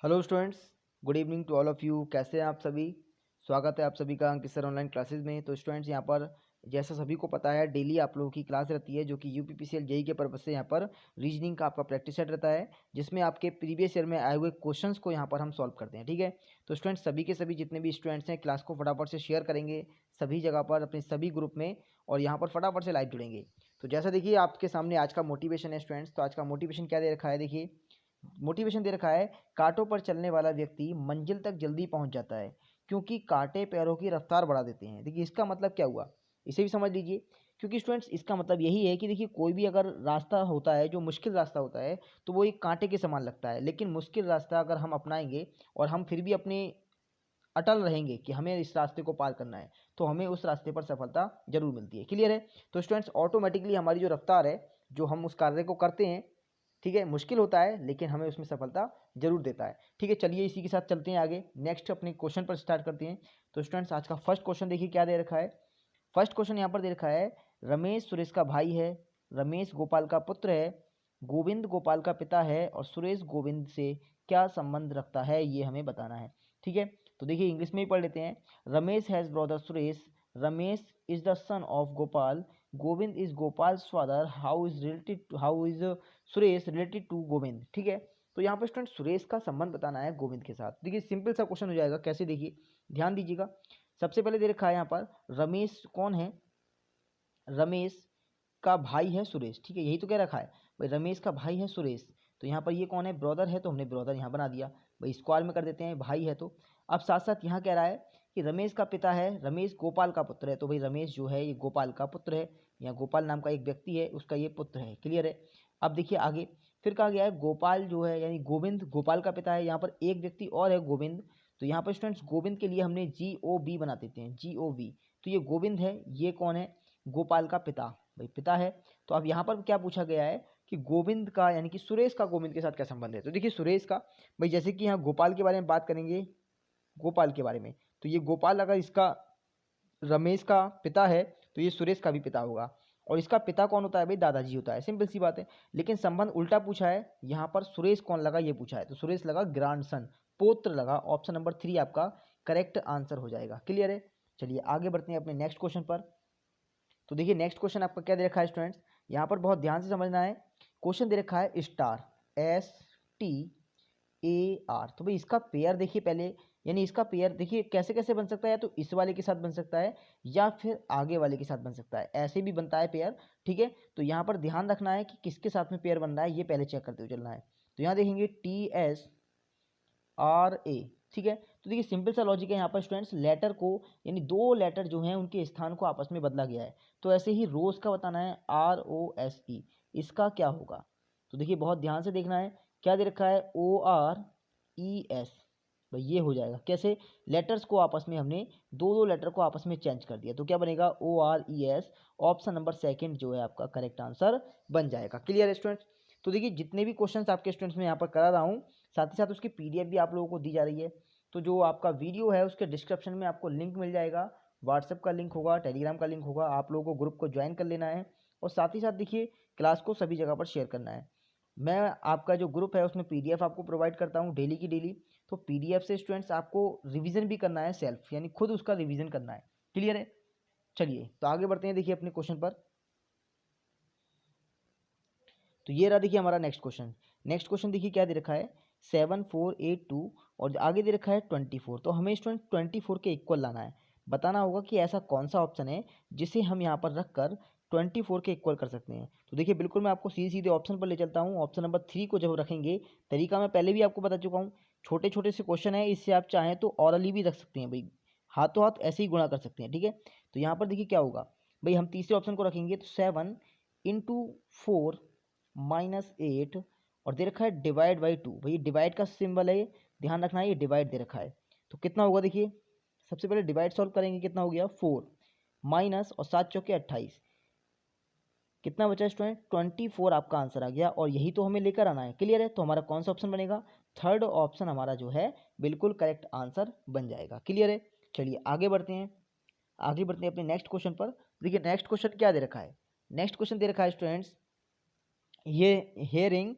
Hello students, good evening to all of you. कैसे हैं आप सभी? स्वागत है आप सभी का अंकित सर ऑनलाइन क्लासेस में। तो स्टूडेंट्स, यहाँ पर जैसा सभी को पता है डेली आप लोगों की क्लास रहती है जो कि यूपीपीसीएल जेई के पर्पज से यहाँ पर रीजनिंग का आपका प्रैक्टिस सेट रहता है, जिसमें आपके प्रीवियस ईयर में आए हुए क्वेश्चंस को यहाँ पर हम सॉल्व करते हैं। ठीक है, तो स्टूडेंट्स सभी के सभी जितने भी स्टूडेंट्स हैं क्लास को फटाफट से शेयर करेंगे सभी जगह पर अपने सभी ग्रुप में, और यहाँ पर फटाफट से लाइव जुड़ेंगे। तो जैसा देखिए आपके सामने आज का मोटिवेशन है स्टूडेंट्स। तो आज का मोटिवेशन क्या दे रखा है? देखिए मोटिवेशन दे रखा है, कांटों पर चलने वाला व्यक्ति मंजिल तक जल्दी पहुंच जाता है क्योंकि कांटे पैरों की रफ्तार बढ़ा देते हैं। देखिए इसका मतलब क्या हुआ, इसे भी समझ लीजिए। क्योंकि स्टूडेंट्स इसका मतलब यही है कि देखिए कोई भी अगर रास्ता होता है जो मुश्किल रास्ता होता है तो वो एक कांटे के समान लगता है, लेकिन मुश्किल रास्ता अगर हम अपनाएंगे और हम फिर भी अपने अटल रहेंगे कि हमें इस रास्ते को पार करना है तो हमें उस रास्ते पर सफलता जरूर मिलती है। क्लियर है? तो स्टूडेंट्स ऑटोमेटिकली हमारी जो रफ्तार है, जो हम उस कार्य को करते हैं, ठीक है, मुश्किल होता है लेकिन हमें उसमें सफलता जरूर देता है। ठीक है, चलिए इसी के साथ चलते हैं आगे, नेक्स्ट अपने क्वेश्चन पर स्टार्ट करते हैं। तो स्टूडेंट्स आज का फर्स्ट क्वेश्चन देखिए क्या दे रखा है। फर्स्ट क्वेश्चन यहाँ पर दे रखा है, रमेश सुरेश का भाई है, रमेश गोपाल का पुत्र है, गोविंद गोपाल का पिता है और सुरेश गोविंद से क्या संबंध रखता है, ये हमें बताना है। ठीक है, तो देखिए इंग्लिश में ही पढ़ लेते हैं। Ramesh has brother Suresh, Ramesh is the son of Gopal, Govind is Gopal's father, how is Suresh related to Govind. ठीक है, तो यहाँ पर स्टूडेंट सुरेश का संबंध बताना है गोविंद के साथ। देखिए सिंपल सा क्वेश्चन हो जाएगा। कैसे? देखिए ध्यान दीजिएगा। सबसे पहले दे रखा है यहाँ पर रमेश कौन है? रमेश का भाई है सुरेश। ठीक है, यही तो कह रखा है भाई, रमेश का भाई है सुरेश। तो यहाँ पर ये कौन है? ब्रदर है, तो हमने ब्रदर यहाँ बना दिया भाई, स्क्वायर में कर देते हैं, भाई है तो। अब साथ साथ यहाँ कह रहा है कि रमेश का पिता है, रमेश गोपाल का पुत्र है, तो भाई रमेश जो है ये गोपाल का पुत्र है, या गोपाल नाम का एक व्यक्ति है उसका ये पुत्र है। क्लियर है? अब देखिए आगे फिर कहा गया है गोपाल जो है यानी गोविंद गोपाल का पिता है, यहाँ पर एक व्यक्ति और है गोविंद। तो यहाँ पर स्टूडेंट्स गोविंद के लिए हमने GOB बना देते हैं, GOV। तो ये गोविंद है, ये कौन है? गोपाल का पिता, भाई पिता है। तो अब यहाँ पर क्या पूछा गया है कि गोविंद का यानी कि सुरेश का गोविंद के साथ क्या संबंध है। तो देखिए सुरेश का, भाई जैसे कि यहाँ गोपाल के बारे में बात करेंगे, गोपाल के बारे में, तो ये गोपाल अगर इसका रमेश का पिता है तो ये सुरेश का भी पिता होगा। और इसका पिता कौन होता है? भाई दादाजी होता है, सिंपल सी बात है। लेकिन संबंध उल्टा पूछा है, यहाँ पर सुरेश कौन लगा ये पूछा है, तो सुरेश लगा ग्रांडसन, पोत्र लगा। ऑप्शन नंबर 3 आपका करेक्ट आंसर हो जाएगा। क्लियर है? चलिए आगे बढ़ते हैं अपने नेक्स्ट क्वेश्चन पर। तो देखिए नेक्स्ट क्वेश्चन आपका क्या दे रखा है स्टूडेंट्स, यहाँ पर बहुत ध्यान से समझना है। क्वेश्चन दे रखा है स्टार, STAR। तो भाई इसका पेयर देखिए पहले, यानी इसका पेयर देखिए कैसे कैसे बन सकता है, या तो इस वाले के साथ बन सकता है या फिर आगे वाले के साथ बन सकता है, ऐसे भी बनता है पेयर। ठीक है, तो यहाँ पर ध्यान रखना है कि किसके साथ में पेयर बन रहा है, ये पहले चेक करते हुए चलना है। तो यहाँ देखेंगे TSRA। ठीक है, तो देखिए सिंपल सा लॉजिक है यहाँ पर स्टूडेंट्स, लेटर को यानी दो लेटर जो हैं उनके स्थान को आपस में बदला गया है। तो ऐसे ही रोज का बताना है, ROSE, इसका क्या होगा। तो देखिए बहुत ध्यान से देखना है, क्या दे रखा है? ORES, भाई ये हो जाएगा कैसे? लेटर्स को आपस में हमने दो दो लेटर को आपस में चेंज कर दिया, तो क्या बनेगा? ORES। ऑप्शन नंबर सेकंड जो है आपका करेक्ट आंसर बन जाएगा। क्लियर है स्टूडेंट्स? तो देखिए जितने भी क्वेश्चंस आपके स्टूडेंट्स में यहाँ पर करा रहा हूँ, साथ ही साथ उसकी PDF भी आप लोगों को दी जा रही है। तो जो आपका वीडियो है उसके डिस्क्रिप्शन में आपको लिंक मिल जाएगा, व्हाट्सएप का लिंक होगा, टेलीग्राम का लिंक होगा, आप लोगों को ग्रुप को ज्वाइन कर लेना है। और साथ ही साथ देखिए क्लास को सभी जगह पर शेयर करना है। मैं आपका जो ग्रुप है उसमें PDF आपको प्रोवाइड करता हूँ डेली की डेली। तो PDF से स्टूडेंट्स आपको रिवीजन भी करना है, सेल्फ यानी खुद उसका रिवीजन करना है। क्लियर है? चलिए तो आगे बढ़ते हैं देखिए अपने क्वेश्चन पर। तो ये रहा देखिए हमारा नेक्स्ट क्वेश्चन। नेक्स्ट क्वेश्चन देखिए क्या दे रखा है, 7482 और आगे दे रखा है 24। तो हमें स्टूडेंट 24 के इक्वल लाना है। बताना होगा कि ऐसा कौन सा ऑप्शन है जिसे हम यहाँ पर रख कर 24 के इक्वल कर सकते हैं। तो देखिए बिल्कुल मैं आपको सीधे सीधे ऑप्शन पर ले चलता हूँ। ऑप्शन नंबर 3 को जब रखेंगे, तरीका मैं पहले भी आपको बता चुका हूँ, छोटे छोटे से क्वेश्चन है, इससे आप चाहें तो ऑरली भी रख सकते हैं भाई, हाथों हाथ ऐसे ही गुणा कर सकते हैं। ठीक है, तो यहाँ पर देखिए क्या होगा भाई, हम तीसरे ऑप्शन को रखेंगे तो 7 × 4 - 8 और दे रखा है डिवाइड बाई 2। भाई डिवाइड का सिंबल है, ध्यान रखना है, ये डिवाइड दे रखा है। तो कितना होगा देखिए, सबसे पहले डिवाइड सॉल्व करेंगे, कितना हो गया 4 माइनस और 7 चौके 28, कितना बचा स्टूडेंट 24 आपका आंसर आ गया। और यही तो हमें लेकर आना है। क्लियर है? तो हमारा कौन सा ऑप्शन बनेगा? थर्ड ऑप्शन हमारा जो है बिल्कुल करेक्ट आंसर बन जाएगा। क्लियर है? चलिए आगे बढ़ते हैं, आगे बढ़ते हैं अपने नेक्स्ट क्वेश्चन पर। देखिए नेक्स्ट क्वेश्चन क्या दे रखा है, नेक्स्ट क्वेश्चन दे रखा है स्टूडेंट्स ये हेयरिंग,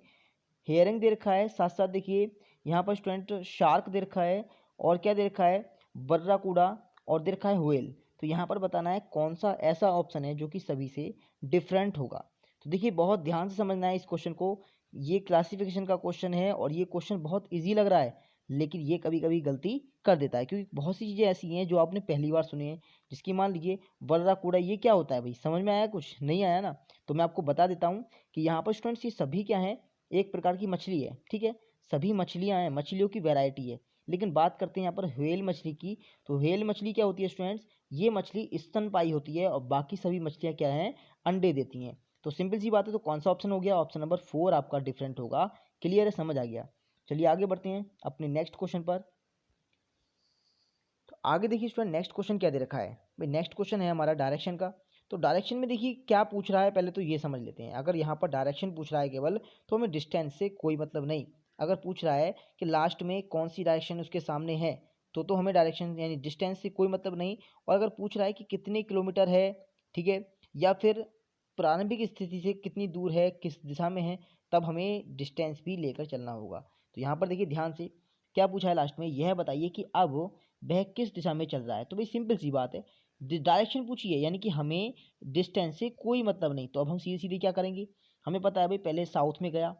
हेयरिंग दे रखा है, साथ साथ देखिए यहाँ पर स्टूडेंट शार्क दे रखा है और क्या दे रखा है, बर्राकूडा और दे रखा है व्हेल। तो यहाँ पर बताना है कौन सा ऐसा ऑप्शन है जो कि सभी से डिफरेंट होगा। तो देखिए बहुत ध्यान से समझना है इस क्वेश्चन को। ये क्लासिफिकेशन का क्वेश्चन है और ये क्वेश्चन बहुत ईजी लग रहा है, लेकिन ये कभी कभी गलती कर देता है, क्योंकि बहुत सी चीज़ें ऐसी हैं जो आपने पहली बार सुनी है। जिसकी मान लीजिए बर्राकूडा, ये क्या होता है भाई, समझ में आया, कुछ नहीं आया ना। तो मैं आपको बता देता हूँ कि यहाँ पर स्टूडेंट्स ये सभी क्या हैं, एक प्रकार की मछली है, ठीक है। सभी मछलियाँ हैं, मछलियों की वैरायटी है। लेकिन बात करते हैं यहाँ पर व्हेल मछली की। तो व्हेल मछली क्या होती है स्टूडेंट्स, ये मछली स्तनपायी होती है और बाकी सभी मछलियाँ क्या हैं, अंडे देती हैं। तो सिंपल सी बात है, तो कौन सा ऑप्शन हो गया, ऑप्शन नंबर 4 आपका डिफरेंट होगा। क्लियर है, समझ आ गया। चलिए आगे बढ़ते हैं अपने नेक्स्ट क्वेश्चन पर। तो आगे देखिए स्टूडेंट नेक्स्ट क्वेश्चन क्या दे रखा है भाई। नेक्स्ट क्वेश्चन है हमारा डायरेक्शन का। तो डायरेक्शन में देखिए क्या पूछ रहा है, पहले तो ये समझ लेते हैं। अगर यहाँ पर डायरेक्शन पूछ रहा है केवल, तो हमें डिस्टेंस से कोई मतलब नहीं। अगर पूछ रहा है कि लास्ट में कौन सी डायरेक्शन उसके सामने है, तो हमें डायरेक्शन यानी डिस्टेंस से कोई मतलब नहीं। और अगर पूछ रहा है कि कितने किलोमीटर है, ठीक है, या फिर प्रारंभिक स्थिति से कितनी दूर है, किस दिशा में है, तब हमें डिस्टेंस भी लेकर चलना होगा। तो यहाँ पर देखिए ध्यान से क्या पूछा है लास्ट में, यह बताइए कि अब वह किस दिशा में चल रहा है। तो भाई सिंपल सी बात है, डायरेक्शन पूछी है यानी कि हमें डिस्टेंस से कोई मतलब नहीं। तो अब हम सीधे सीधे क्या करेंगे, हमें पता है भाई पहले साउथ में गया,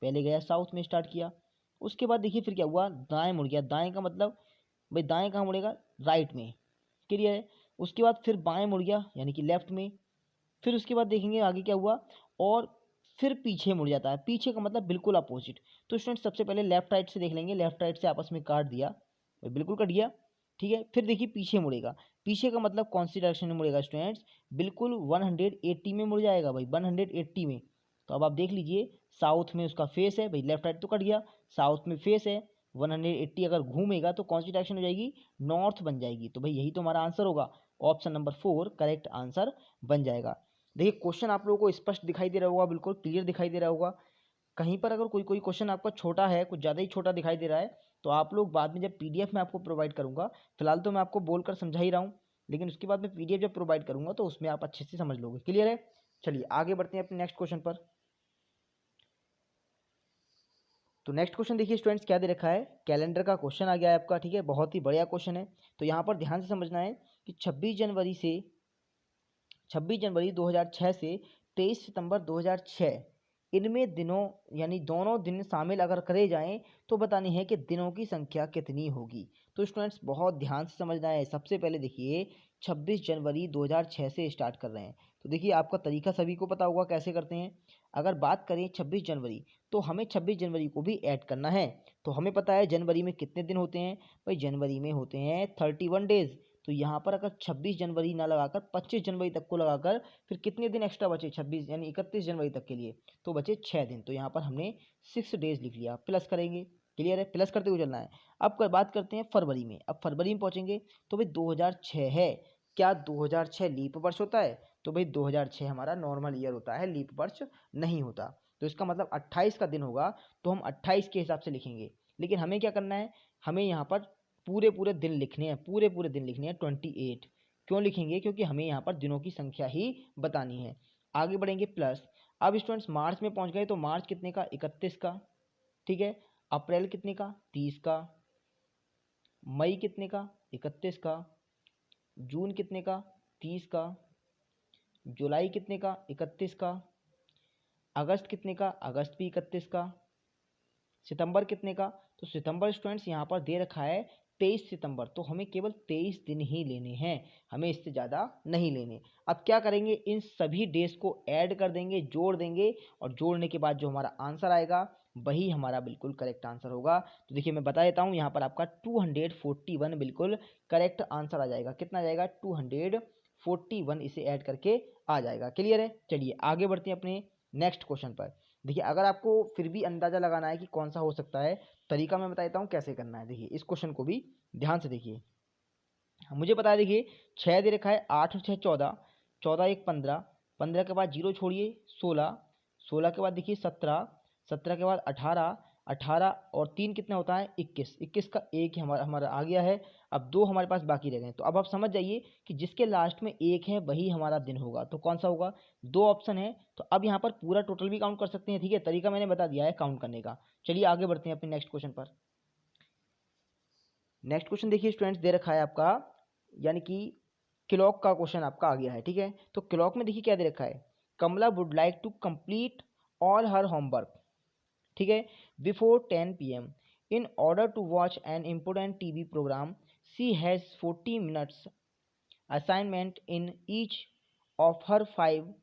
पहले गया साउथ में स्टार्ट किया। उसके बाद देखिए फिर क्या हुआ, दाएं मुड़ गया। दाएं का मतलब भाई दाएं कहाँ मुड़ेगा, राइट में, क्लियर है। उसके बाद फिर बाएं मुड़ गया यानी कि लेफ्ट में। फिर उसके बाद देखेंगे आगे क्या हुआ, और फिर पीछे मुड़ जाता है। पीछे का मतलब बिल्कुल अपोजिट। तो स्टूडेंट सबसे पहले लेफ्ट राइट से देख लेंगे, लेफ्ट राइट से आपस में काट दिया, भाई बिल्कुल कट गया, ठीक है। फिर देखिए पीछे मुड़ेगा, पीछे का मतलब कौन सी डायरेक्शन में मुड़ेगा स्टूडेंट्स, बिल्कुल 180 में मुड़ जाएगा भाई, 180 में। तो अब आप देख लीजिए साउथ में उसका फेस है भाई, लेफ्ट राइट तो कट गया, साउथ में फेस है, 180 अगर घूमेगा तो कौन सी डायरेक्शन हो जाएगी, नॉर्थ बन जाएगी। तो भाई यही तो हमारा आंसर होगा, ऑप्शन नंबर 4 करेक्ट आंसर बन जाएगा। देखिए क्वेश्चन आप लोगों को स्पष्ट दिखाई दे रहा होगा, बिल्कुल क्लियर दिखाई दे रहा होगा। कहीं पर अगर कोई कोई क्वेश्चन आपका छोटा है, कुछ ज़्यादा ही छोटा दिखाई दे रहा है, तो आप लोग बाद में जब पीडीएफ में आपको प्रोवाइड करूंगा, फिलहाल तो मैं आपको बोलकर समझा ही रहा हूँ, लेकिन उसके बाद में पीडीएफ जब प्रोवाइड करूंगा तो उसमें आप अच्छे से समझ लोगे। क्लियर है, चलिए आगे बढ़ते हैं अपने नेक्स्ट क्वेश्चन पर। तो नेक्स्ट क्वेश्चन देखिए स्टूडेंट्स क्या दे रखा है, कैलेंडर का क्वेश्चन आ गया है आपका, ठीक है, बहुत ही बढ़िया क्वेश्चन है। तो यहाँ पर ध्यान से समझना है कि 26 जनवरी 2006 से 23 सितंबर 2006, इनमें दिनों यानी दोनों दिन शामिल अगर करे जाएं तो बतानी है कि दिनों की संख्या कितनी होगी। तो स्टूडेंट्स बहुत ध्यान से समझना है। सबसे पहले देखिए 26 जनवरी 2006 से स्टार्ट कर रहे हैं। तो देखिए आपका तरीका सभी को पता होगा कैसे करते हैं। अगर बात करें 26 जनवरी, तो हमें 26 जनवरी को भी ऐड करना है। तो हमें पता है जनवरी में कितने दिन होते हैं, भाई जनवरी में होते हैं 31 डेज। तो यहाँ पर अगर 26 जनवरी ना लगाकर 25 जनवरी तक को लगाकर फिर कितने दिन एक्स्ट्रा बचे, 26 यानी 31 जनवरी तक के लिए, तो बचे 6 दिन। तो यहाँ पर हमने 6 डेज लिख लिया, प्लस करेंगे, क्लियर है, प्लस करते हुए चलना है। अब बात करते हैं फरवरी में। अब फरवरी में पहुँचेंगे तो भाई 2006 है, क्या 2006 लीप वर्ष होता है, तो भाई 2006 हमारा नॉर्मल ईयर होता है, लीप वर्ष नहीं होता। तो इसका मतलब 28 का दिन होगा, तो हम 28 के हिसाब से लिखेंगे। लेकिन हमें क्या करना है, हमें यहाँ पर पूरे पूरे दिन लिखने हैं, पूरे पूरे दिन लिखने हैं 28। क्यों लिखेंगे, क्योंकि हमें यहाँ पर दिनों की संख्या ही बतानी है। आगे बढ़ेंगे प्लस। अब स्टूडेंट्स मार्च में पहुँच गए, तो मार्च कितने का, 31 का, ठीक है। अप्रैल कितने का, 30 का। मई कितने का, 31 का। जून कितने का, 30 का। जुलाई कितने का, 31 का। अगस्त कितने का, अगस्त भी 31 का। सितंबर कितने का, तो सितंबर स्टूडेंट्स यहाँ पर दे रखा है 23 सितंबर। तो हमें केवल 23 दिन ही लेने हैं, हमें इससे ज़्यादा नहीं लेने। अब क्या करेंगे, इन सभी डेज को ऐड कर देंगे, जोड़ देंगे, और जोड़ने के बाद जो हमारा आंसर आएगा वही हमारा बिल्कुल करेक्ट आंसर होगा। तो देखिए मैं बता देता हूँ, यहाँ पर आपका 241 बिल्कुल करेक्ट आंसर आ जाएगा। कितना आ जाएगा, 241 इसे ऐड करके आ जाएगा। क्लियर है, चलिए आगे बढ़ते हैं अपने नेक्स्ट क्वेश्चन पर। देखिए अगर आपको फिर भी अंदाजा लगाना है कि कौन सा हो सकता है, तरीका मैं बता देता हूँ कैसे करना है। देखिए इस क्वेश्चन को भी ध्यान से देखिए। मुझे पता है, देखिए 6 दे रखा है, 8 और 6 14, 14 एक 15, 15 के बाद जीरो छोड़िए 16, 16 के बाद देखिए 17, 17 के बाद 18, 18 और 3 कितना होता है 21, 21 का एक हमारा हमारा आ गया है। अब दो हमारे पास बाकी रह गए। तो अब आप समझ जाइए कि जिसके लास्ट में एक है वही हमारा दिन होगा। तो कौन सा होगा, दो ऑप्शन है। तो अब यहाँ पर पूरा टोटल भी काउंट कर सकते हैं, ठीक है, तरीका मैंने बता दिया है काउंट करने का। चलिए आगे बढ़ते हैं अपने नेक्स्ट क्वेश्चन पर। नेक्स्ट क्वेश्चन देखिए स्टूडेंट्स, दे रखा है आपका, यानी कि क्लॉक का क्वेश्चन आपका आ गया है। ठीक है, तो क्लॉक में देखिए क्या दे रखा है, Kamala would like to complete all her homework, ठीक है, before 10 PM in order to watch an important TV programme, she has 40 minutes assignment in each of her 5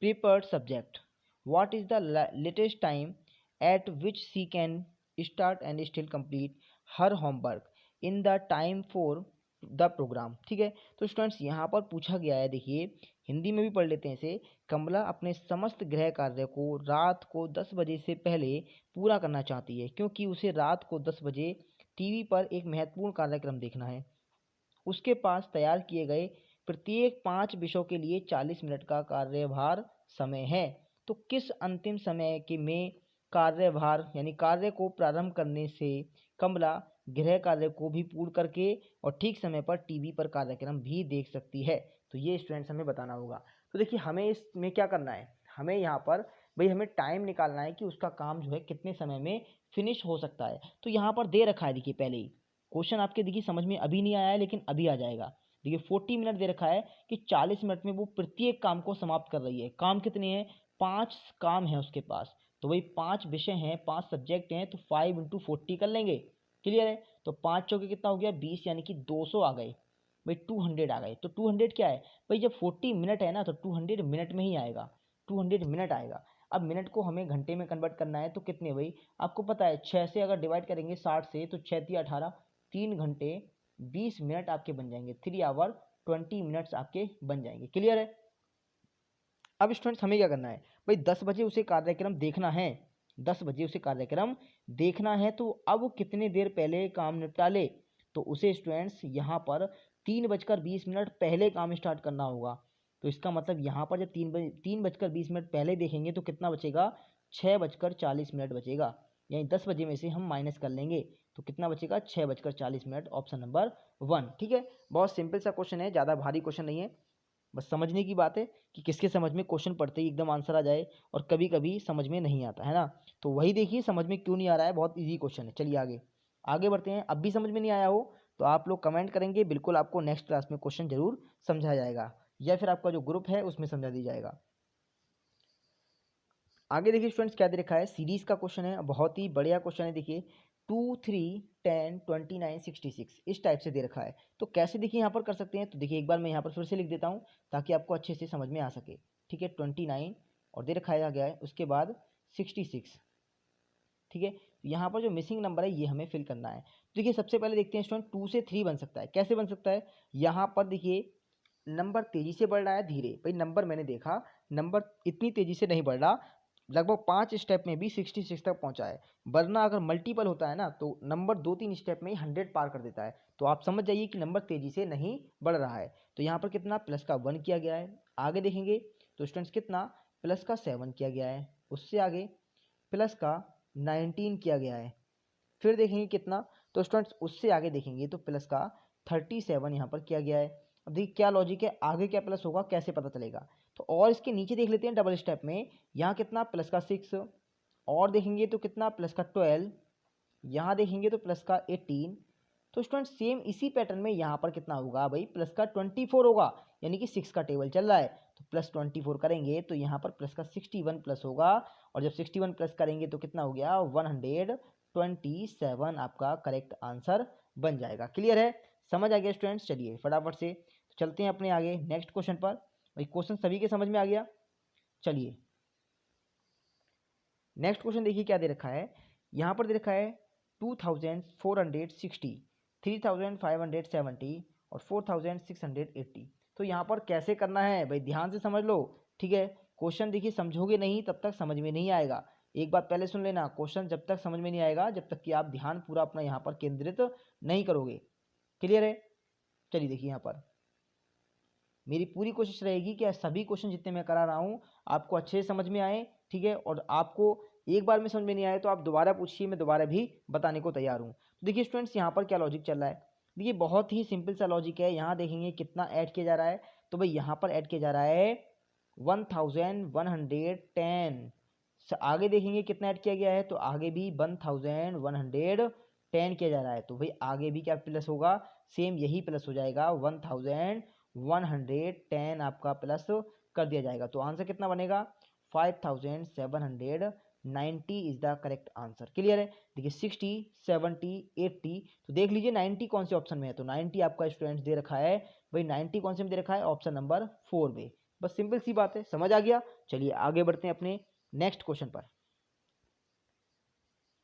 prepared subject. What is the latest time at which she can start and still complete her homework in the time for the program? ठीक है, तो students यहाँ पर पूछा गया है, देखिए हिंदी में भी पढ़ लेते हैं इसे। कमला अपने समस्त गृह कार्य को रात को 10 बजे से पहले पूरा करना चाहती है, क्योंकि उसे रात को 10 बजे टीवी पर एक महत्वपूर्ण कार्यक्रम देखना है। उसके पास तैयार किए गए प्रत्येक 5 विषयों के लिए 40 मिनट का कार्यभार समय है। तो किस अंतिम समय के में कार्यभार यानी कार्य को प्रारंभ करने से कमला गृह कार्य को भी पूर्ण करके और ठीक समय पर टीवी पर कार्यक्रम भी देख सकती है? तो ये स्टूडेंट्स हमें बताना होगा। तो देखिए हमें इसमें क्या करना है, हमें यहाँ पर भाई हमें टाइम निकालना है कि उसका काम जो है कितने समय में फिनिश हो सकता है। तो यहाँ पर दे रखा है, देखिए पहले ही क्वेश्चन आपके देखिए समझ में अभी नहीं आया है, लेकिन अभी आ जाएगा। देखिए 40 मिनट दे रखा है कि 40 मिनट में वो प्रत्येक काम को समाप्त कर रही है। काम कितने हैं, 5 काम है उसके पास। तो वही 5 विषय हैं, 5 सब्जेक्ट हैं, तो 5 × 40 कर लेंगे। क्लियर है, तो 5 चौके कितना हो गया 20, यानी कि 200 आ गए भाई, 200 आ गए। तो 200 क्या है भाई, जब 40 मिनट है ना तो 200 मिनट में ही आएगा, 200 मिनट आएगा। अब मिनट को हमें घंटे में कन्वर्ट करना है, तो कितने भाई आपको पता है 6 से अगर डिवाइड करेंगे 60 से, तो 6 × 18 3 घंटे 20 मिनट आपके बन जाएंगे, 3 आवर 20 मिनट्स आपके बन जाएंगे। क्लियर है। अब स्टूडेंट्स हमें क्या करना है भाई, 10 बजे उसे कार्यक्रम देखना है, 10 बजे उसे कार्यक्रम देखना है। तो अब वो कितने देर पहले काम निपटा ले, तो उसे स्टूडेंट्स यहाँ पर 3:20 पहले काम स्टार्ट करना होगा। तो इसका मतलब यहाँ पर जब 3:20 पहले देखेंगे तो कितना बचेगा, 6:40 बचेगा। यानी 10 बजे में से हम माइनस कर लेंगे तो कितना बचेगा, 6:40, ऑप्शन नंबर 1। ठीक है, बहुत सिंपल सा क्वेश्चन है, ज़्यादा भारी क्वेश्चन नहीं है, बस समझने की बात है कि किसके समझ में क्वेश्चन पढ़ते ही एकदम आंसर आ जाए, और कभी कभी समझ में नहीं आता है ना। तो वही देखिए समझ में क्यों नहीं आ रहा है, बहुत इजी क्वेश्चन है। चलिए आगे आगे बढ़ते हैं। अब भी समझ में नहीं आया हो तो आप लोग कमेंट करेंगे, बिल्कुल आपको नेक्स्ट क्लास में क्वेश्चन जरूर समझाया जाएगा, या फिर आपका जो ग्रुप है उसमें समझा दिया जाएगा। आगे देखिए स्टूडेंट्स क्या दे रखा है, सीरीज का क्वेश्चन है, बहुत ही बढ़िया क्वेश्चन है। देखिए 2, 3, 10, 29, 66 इस टाइप से दे रखा है। तो कैसे देखिए यहाँ पर कर सकते हैं, तो देखिए एक बार मैं यहाँ पर फिर से लिख देता हूँ ताकि आपको अच्छे से समझ में आ सके। ठीक है, 29 और दे रखा गया है, उसके बाद 66। ठीक है, यहाँ पर जो मिसिंग नंबर है ये हमें फिल करना है। देखिए सबसे पहले देखते हैं स्टूडेंट, 2 से 3 बन सकता है। कैसे बन सकता है, यहाँ पर देखिए नंबर तेजी से बढ़ रहा है धीरे, भाई नंबर मैंने देखा नंबर इतनी तेजी से नहीं बढ़ रहा, लगभग 5 स्टेप में भी 66 तक पहुंचा है। वरना अगर मल्टीपल होता है ना तो नंबर 2-3 स्टेप में ही 100 पार कर देता है। तो आप समझ जाइए कि नंबर तेजी से नहीं बढ़ रहा है। तो यहाँ पर कितना प्लस का 1 किया गया है। आगे देखेंगे तो स्टूडेंट्स कितना प्लस का 7 किया गया है, उससे आगे प्लस का 19 किया गया है। फिर देखेंगे कितना, तो स्टूडेंट्स उससे आगे देखेंगे तो प्लस का 37 यहाँ पर किया गया है। अब देखिए क्या लॉजिक है, आगे क्या प्लस होगा कैसे पता चलेगा। तो और इसके नीचे देख लेते हैं डबल स्टेप में, यहाँ कितना प्लस का 6, और देखेंगे तो कितना प्लस का 12, यहाँ देखेंगे तो प्लस का 18। तो स्टूडेंट सेम इसी पैटर्न में यहाँ पर कितना होगा भाई, प्लस का 24 होगा, यानी कि 6 का टेबल चल रहा है तो प्लस 24 करेंगे तो यहाँ पर प्लस का 61 प्लस होगा, और जब 61 प्लस करेंगे तो कितना हो गया 127 आपका करेक्ट आंसर बन जाएगा। क्लियर है, समझ आ गया स्टूडेंट्स। चलिए फटाफट से चलते हैं अपने आगे नेक्स्ट क्वेश्चन पर। भाई क्वेश्चन सभी के समझ में आ गया। चलिए नेक्स्ट क्वेश्चन देखिए क्या दे रखा है, यहाँ पर दे रखा है 2460, 3570 और 4680। तो यहाँ पर कैसे करना है भाई, ध्यान से समझ लो। ठीक है, क्वेश्चन देखिए समझोगे नहीं तब तक समझ में नहीं आएगा। एक बात पहले सुन लेना, क्वेश्चन जब तक समझ में नहीं आएगा जब तक कि आप ध्यान पूरा अपना यहाँ पर केंद्रित नहीं करोगे। क्लियर है, चलिए देखिए यहाँ पर मेरी पूरी कोशिश रहेगी कि सभी क्वेश्चन जितने मैं करा रहा हूँ आपको अच्छे से समझ में आए। ठीक है, और आपको एक बार में समझ में नहीं आए तो आप दोबारा पूछिए, मैं दोबारा भी बताने को तैयार हूँ। तो देखिए स्टूडेंट्स यहाँ पर क्या लॉजिक चल रहा है, देखिए बहुत ही सिंपल सा लॉजिक है। यहाँ देखेंगे कितना ऐड किया जा रहा है, तो भाई यहाँ पर ऐड किया जा रहा है 1110। आगे देखेंगे कितना ऐड किया गया है, तो आगे भी 1110 10 किया जा रहा है, तो भाई आगे भी क्या प्लस होगा, सेम यही प्लस हो जाएगा, 1110 आपका प्लस कर दिया जाएगा। तो आंसर कितना बनेगा, 5790 is the correct answer. Clear है। देखिए 60, 70, 80, तो देख लीजिए 90 कौन से ऑप्शन में है, तो 90 आपका स्टूडेंट्स दे रखा है भाई, 90 कौन से में दे रखा है, ऑप्शन नंबर 4 में। बस सिंपल सी बात है, समझ आ गया। चलिए आगे बढ़ते हैं अपने नेक्स्ट क्वेश्चन पर।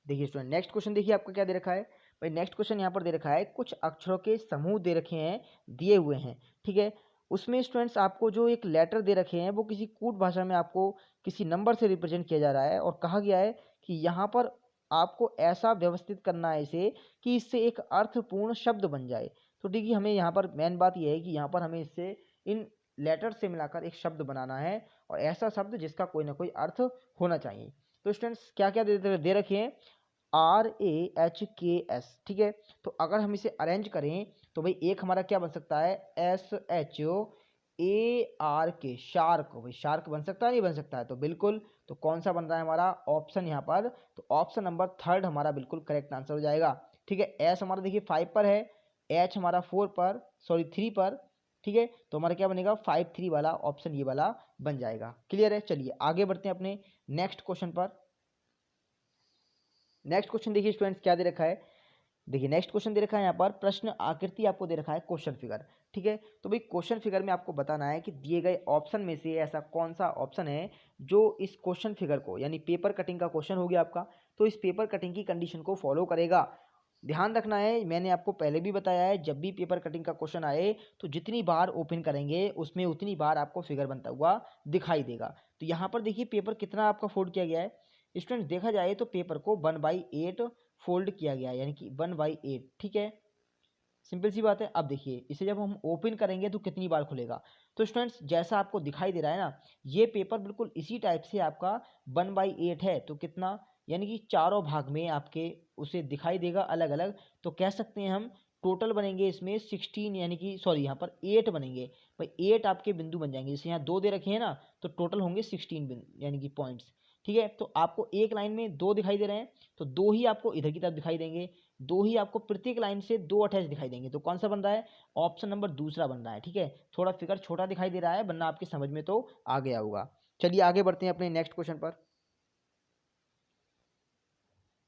देखिए स्टूडेंट नेक्स्ट क्वेश्चन देखिए आपका क्या दे रखा है भाई, नेक्स्ट क्वेश्चन यहाँ पर दे रखा है, कुछ अक्षरों के समूह दे रखे हैं, दिए हुए हैं, ठीक है। उसमें स्टूडेंट्स आपको जो एक लेटर दे रखे हैं वो किसी कूट भाषा में आपको किसी नंबर से रिप्रेजेंट किया जा रहा है, और कहा गया है कि यहाँ पर आपको ऐसा व्यवस्थित करना है इसे कि इससे एक अर्थपूर्ण शब्द बन जाए। तो देखिए हमें यहाँ पर मेन बात यह है कि यहाँ पर हमें इससे इन लेटर से मिलाकर एक शब्द बनाना है, और ऐसा शब्द जिसका कोई ना कोई अर्थ होना चाहिए। तो स्टूडेंट्स क्या क्या दे रखे हैं, RAHKS, ठीक है। तो अगर हम इसे अरेंज करें तो भाई एक हमारा क्या बन सकता है, SHARK, शार्क। भाई शार्क बन सकता है, नहीं बन सकता है, तो बिल्कुल, तो कौन सा बन रहा है हमारा ऑप्शन यहाँ पर, तो ऑप्शन नंबर 3 हमारा बिल्कुल करेक्ट आंसर हो जाएगा। ठीक है, एस हमारा देखिए 5 पर है, एच हमारा 4 पर, सॉरी 3 पर, ठीक है। तो हमारा क्या बनेगा, 5-3 वाला ऑप्शन ये वाला बन जाएगा। क्लियर है। चलिए आगे बढ़ते हैं अपने नेक्स्ट क्वेश्चन पर। नेक्स्ट क्वेश्चन देखिए स्टूडेंट्स क्या दे रखा है, देखिए नेक्स्ट क्वेश्चन दे रखा है यहाँ पर, प्रश्न आकृति आपको दे रखा है क्वेश्चन फिगर, ठीक है। तो भाई क्वेश्चन फिगर में आपको बताना है कि दिए गए ऑप्शन में से ऐसा कौन सा ऑप्शन है जो इस क्वेश्चन फिगर को, यानी पेपर कटिंग का क्वेश्चन हो गया आपका, तो इस पेपर कटिंग की कंडीशन को फॉलो करेगा। ध्यान रखना है, मैंने आपको पहले भी बताया है, जब भी पेपर कटिंग का क्वेश्चन आए तो जितनी बार ओपन करेंगे उसमें उतनी बार आपको फिगर बनता हुआ दिखाई देगा। तो यहाँ पर देखिए पेपर कितना आपका फोल्ड किया गया है स्टूडेंट, देखा जाए तो पेपर को 1/8 फोल्ड किया गया है, यानी कि 1/8, ठीक है। सिंपल सी बात है। अब देखिए इसे जब हम ओपन करेंगे तो कितनी बार खुलेगा, तो स्टूडेंट्स जैसा आपको दिखाई दे रहा है ना, ये पेपर बिल्कुल इसी टाइप से आपका 1/8 है, तो कितना, यानी कि चारों भाग में आपके उसे दिखाई देगा अलग अलग। तो कह सकते हैं हम टोटल बनेंगे इसमें 16, यानी कि सॉरी यहाँ पर 8 बनेंगे भाई, 8 आपके बिंदु बन जाएंगे, जैसे यहाँ 2 दे रखे हैं ना, तो टोटल होंगे 16 बिंदु, यानी कि पॉइंट्स, ठीक है। तो आपको एक लाइन में 2 दिखाई दे रहे हैं, तो 2 ही आपको इधर की तरफ दिखाई देंगे, 2 ही आपको प्रत्येक लाइन से 2 अटैच दिखाई देंगे। तो कौन सा बन रहा है, ऑप्शन नंबर दूसरा बन रहा है, ठीक है। थोड़ा फिगर छोटा दिखाई दे रहा है, वरना आपकी समझ में तो आ गया होगा। चलिए आगे बढ़ते हैं अपने नेक्स्ट क्वेश्चन पर।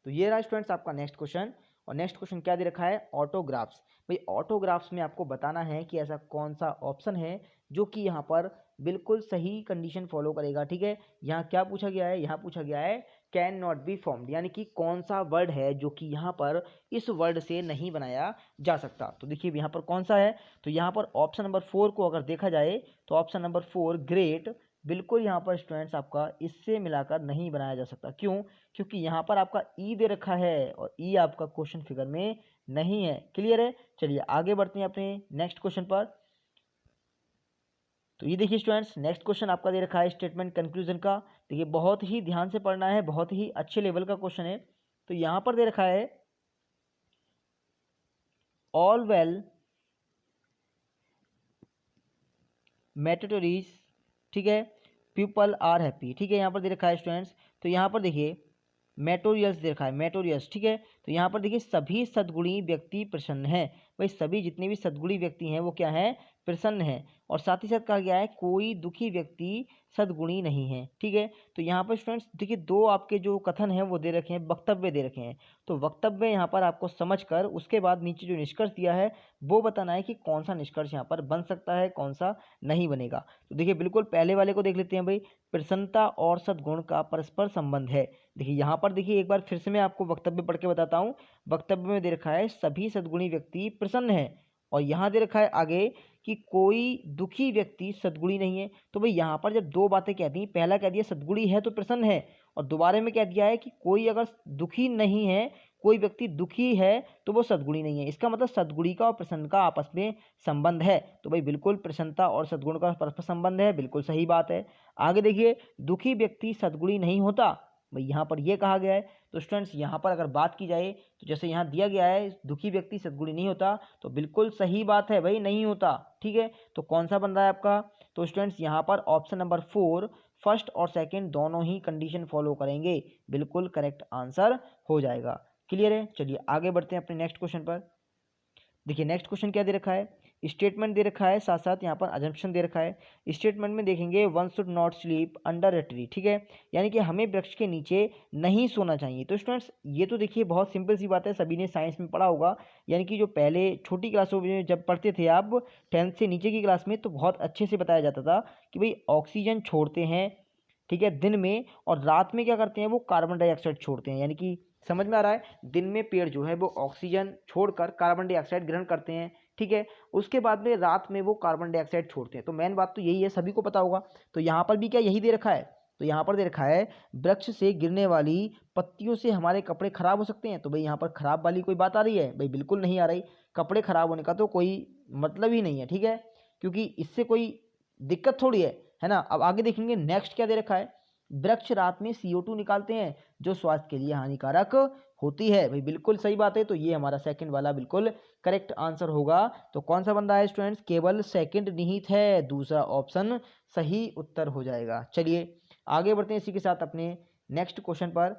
तो ये रहा स्टूडेंट्स आपका नेक्स्ट क्वेश्चन, और नेक्स्ट क्वेश्चन क्या दे रखा है, ऑटोग्राफ्स। भाई ऑटोग्राफ्स में आपको बताना है कि ऐसा कौन सा ऑप्शन है जो कि यहाँ पर बिल्कुल सही कंडीशन फॉलो करेगा, ठीक है। यहाँ क्या पूछा गया है, यहाँ पूछा गया है कैन नॉट बी फॉर्म्ड, यानी कि कौन सा वर्ड है जो कि यहाँ पर इस वर्ड से नहीं बनाया जा सकता। तो देखिए यहाँ पर कौन सा है, तो यहाँ पर ऑप्शन नंबर 4 को अगर देखा जाए तो ऑप्शन नंबर 4 ग्रेट, बिल्कुल यहाँ पर स्टूडेंट्स आपका इससे मिलाकर नहीं बनाया जा सकता। क्यों, क्योंकि यहाँ पर आपका ई दे रखा है, और ई आपका क्वेश्चन फिगर में नहीं है। क्लियर है। चलिए आगे बढ़ते हैं अपने नेक्स्ट क्वेश्चन पर। तो ये देखिए स्टूडेंट्स नेक्स्ट क्वेश्चन आपका दे रखा है स्टेटमेंट कंक्लूजन का। देखिए बहुत ही ध्यान से पढ़ना है, बहुत ही अच्छे लेवल का क्वेश्चन है। तो यहाँ पर दे रखा है ऑल वेल मैटेटरीज, ठीक है, पीपल आर हैप्पी, ठीक है। यहाँ पर दे रखा है स्टूडेंट्स, तो यहाँ पर देखिए मेटोरियस दे रखा है, मेटोरियस, ठीक है। तो यहाँ पर देखिए सभी सद्गुणी व्यक्ति प्रसन्न हैं, भाई सभी जितने भी सद्गुणी व्यक्ति हैं वो क्या हैं, प्रसन्न हैं। और साथ ही साथ कहा गया है कोई दुखी व्यक्ति सद्गुणी नहीं है, ठीक है। तो यहाँ पर स्टूडेंट्स देखिए दो आपके जो कथन हैं वो दे रखे हैं, वक्तव्य दे रखे हैं। तो वक्तव्य यहाँ पर आपको समझकर उसके बाद नीचे जो निष्कर्ष दिया है वो बताना है कि कौन सा निष्कर्ष यहाँ पर बन सकता है, कौन सा नहीं बनेगा। तो देखिए बिल्कुल पहले वाले को देख लेते हैं भाई, प्रसन्नता और सद्गुण का परस्पर संबंध है। देखिए यहाँ पर देखिए एक बार फिर से मैं आपको वक्तव्य पढ़ के बताता हूँ। वक्तव्य में दे रखा है सभी सद्गुणी व्यक्ति प्रसन्न है, और यहाँ दे रखा है आगे कि कोई दुखी व्यक्ति सद्गुणी नहीं है। तो भाई यहाँ पर जब दो बातें कह दी, पहला कह दिया सद्गुणी है तो प्रसन्न है, और दोबारा में कह दिया है कि कोई अगर दुखी नहीं है, कोई व्यक्ति दुखी है तो वो सद्गुणी नहीं है। इसका मतलब सद्गुणी का और प्रसन्न का आपस में संबंध है। तो भाई बिल्कुल प्रसन्नता और सद्गुण का परस्पर संबंध है, बिल्कुल सही बात है। आगे देखिए दुखी व्यक्ति सद्गुणी नहीं होता, भाई यहाँ पर ये कहा गया है। तो स्टूडेंट्स यहाँ पर अगर बात की जाए तो जैसे यहाँ दिया गया है दुखी व्यक्ति सद्गुणी नहीं होता, तो बिल्कुल सही बात है भाई, नहीं होता, ठीक है। तो कौन सा बन रहा है आपका, तो स्टूडेंट्स यहाँ पर ऑप्शन नंबर 4 फर्स्ट और सेकंड दोनों ही कंडीशन फॉलो करेंगे, बिल्कुल करेक्ट आंसर हो जाएगा। क्लियर है। चलिए आगे बढ़ते हैं अपने नेक्स्ट क्वेश्चन पर। देखिए नेक्स्ट क्वेश्चन क्या दे रखा है, स्टेटमेंट दे रखा है, साथ साथ यहाँ पर अजम्पशन दे रखा है। स्टेटमेंट में देखेंगे one should not sleep under a tree, ठीक है, यानी कि हमें वृक्ष के नीचे नहीं सोना चाहिए। तो स्टूडेंट्स ये तो देखिए बहुत सिंपल सी बात है, सभी ने साइंस में पढ़ा होगा, यानी कि जो पहले छोटी क्लासों में जब पढ़ते थे आप 10th से नीचे की क्लास में, तो बहुत अच्छे से बताया जाता था कि भाई ऑक्सीजन छोड़ते हैं, ठीक है, दिन में, और रात में क्या करते हैं वो कार्बन डाइऑक्साइड छोड़ते हैं। यानी कि समझ में आ रहा है, दिन में पेड़ जो है वो ऑक्सीजन छोड़कर कार्बन डाइऑक्साइड ग्रहण करते हैं, ठीक है, उसके बाद में रात में वो कार्बन डाइऑक्साइड छोड़ते हैं। तो मेन बात तो यही है, सभी को पता होगा। तो यहाँ पर भी क्या यही दे रखा है, तो यहाँ पर दे रखा है वृक्ष से गिरने वाली पत्तियों से हमारे कपड़े खराब हो सकते हैं। तो भाई यहाँ पर खराब वाली कोई बात आ रही है? भाई बिल्कुल नहीं आ रही, कपड़े खराब होने का तो कोई मतलब ही नहीं है, ठीक है, क्योंकि इससे कोई दिक्कत थोड़ी है ना। अब आगे देखेंगे नेक्स्ट क्या दे रखा है, वृक्ष रात में CO2 निकालते हैं जो स्वास्थ्य के लिए हानिकारक होती है। भाई बिल्कुल सही बात है, तो ये हमारा सेकंड वाला बिल्कुल करेक्ट आंसर होगा। तो कौन सा बन रहा है स्टूडेंट्स, केवल सेकंड निहित है, दूसरा ऑप्शन सही उत्तर हो जाएगा। चलिए आगे बढ़ते हैं इसी के साथ अपने नेक्स्ट क्वेश्चन पर।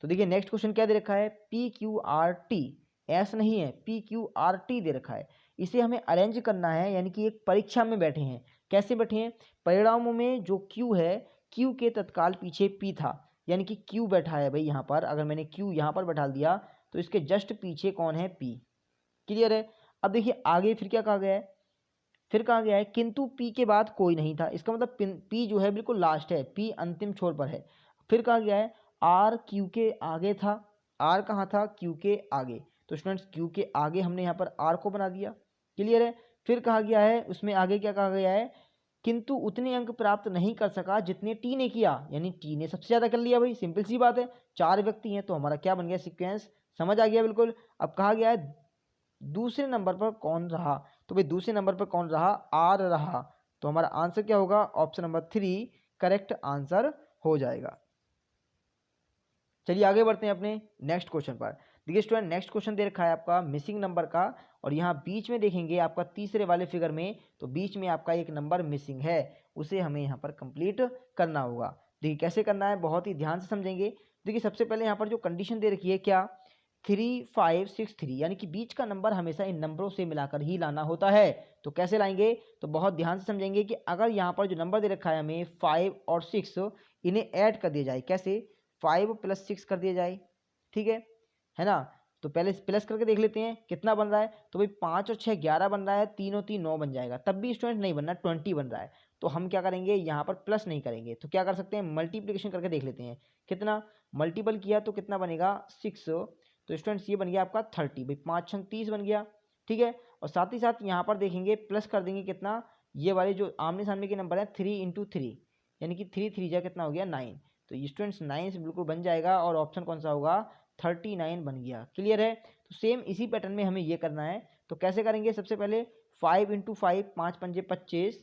तो देखिए नेक्स्ट क्वेश्चन क्या दे रखा है, PQRT, एस नहीं है, PQRT दे रखा है। इसे हमें अरेंज करना है, यानी कि एक परीक्षा में बैठे हैं। कैसे बैठे हैं, परिणामों में जो Q है, Q के तत्काल पीछे P था, यानी कि Q बैठा है भाई यहाँ पर, अगर मैंने Q यहाँ पर बैठा दिया तो इसके जस्ट पीछे कौन है, P। क्लियर है। अब देखिए आगे फिर क्या कहा गया है, फिर कहा गया है किंतु P के बाद कोई नहीं था, इसका मतलब P जो है बिल्कुल लास्ट है, P अंतिम छोर पर है। फिर कहा गया है R Q के आगे था, R कहाँ था, Q के आगे। तो स्टूडेंट्स Q के आगे हमने यहाँ पर R को बना दिया। क्लियर है। फिर कहा गया है, उसमें आगे क्या कहा गया है, किंतु उतने अंक प्राप्त नहीं कर सका जितने T ने किया, यानी T ने सबसे ज़्यादा कर लिया। भाई सिंपल सी बात है, 4 व्यक्ति हैं, तो हमारा क्या बन गया सीक्वेंस, समझ आ गया बिल्कुल। अब कहा गया है दूसरे नंबर पर कौन रहा, तो भाई दूसरे नंबर पर कौन रहा, R रहा। तो हमारा आंसर क्या होगा, ऑप्शन नंबर 3 करेक्ट आंसर हो जाएगा। चलिए आगे बढ़ते हैं अपने नेक्स्ट क्वेश्चन पर। देखिए स्टूडेंट नेक्स्ट क्वेश्चन दे रखा है आपका मिसिंग नंबर का, और यहाँ बीच में देखेंगे आपका तीसरे वाले फिगर में, तो बीच में आपका एक नंबर मिसिंग है, उसे हमें यहाँ पर कंप्लीट करना होगा। देखिए कैसे करना है, बहुत ही ध्यान से समझेंगे। देखिए सबसे पहले यहाँ पर जो कंडीशन दे रखी है क्या, 3563, यानी कि बीच का नंबर हमेशा इन नंबरों से मिलाकर ही लाना होता है। तो कैसे लाएंगे, तो बहुत ध्यान से समझेंगे कि अगर यहाँ पर जो नंबर दे रखा है हमें 5 और 6, इन्हें ऐड कर दिया जाए। कैसे, 5 + 6 कर दिया जाए, ठीक है ना। तो पहले प्लस करके देख लेते हैं कितना बन रहा है, तो भाई 5 और 6 11 बन रहा है, 3 और 3 9 बन जाएगा, तब भी स्टूडेंट नहीं बनना, 20 बन रहा है। तो हम क्या करेंगे, यहाँ पर प्लस नहीं करेंगे, तो क्या कर सकते हैं, मल्टीप्लिकेशन करके देख लेते हैं। कितना मल्टीपल किया तो कितना बनेगा, 6। तो स्टूडेंट्स ये बन गया आपका 30, भाई 5 6 30 बन गया, ठीक है। और साथ ही साथ यहाँ पर देखेंगे प्लस कर देंगे कितना, ये वाले जो आमने सामने के नंबर है 3 × 3, यानी कि 3 3 जा कितना हो गया 9। तो स्टूडेंट्स 9 से बिल्कुल बन जाएगा, और ऑप्शन कौन सा होगा, 39 बन गया। क्लियर है। तो सेम इसी पैटर्न में हमें ये करना है। तो कैसे करेंगे, सबसे पहले 5 × 5, 5 × 5 = 25,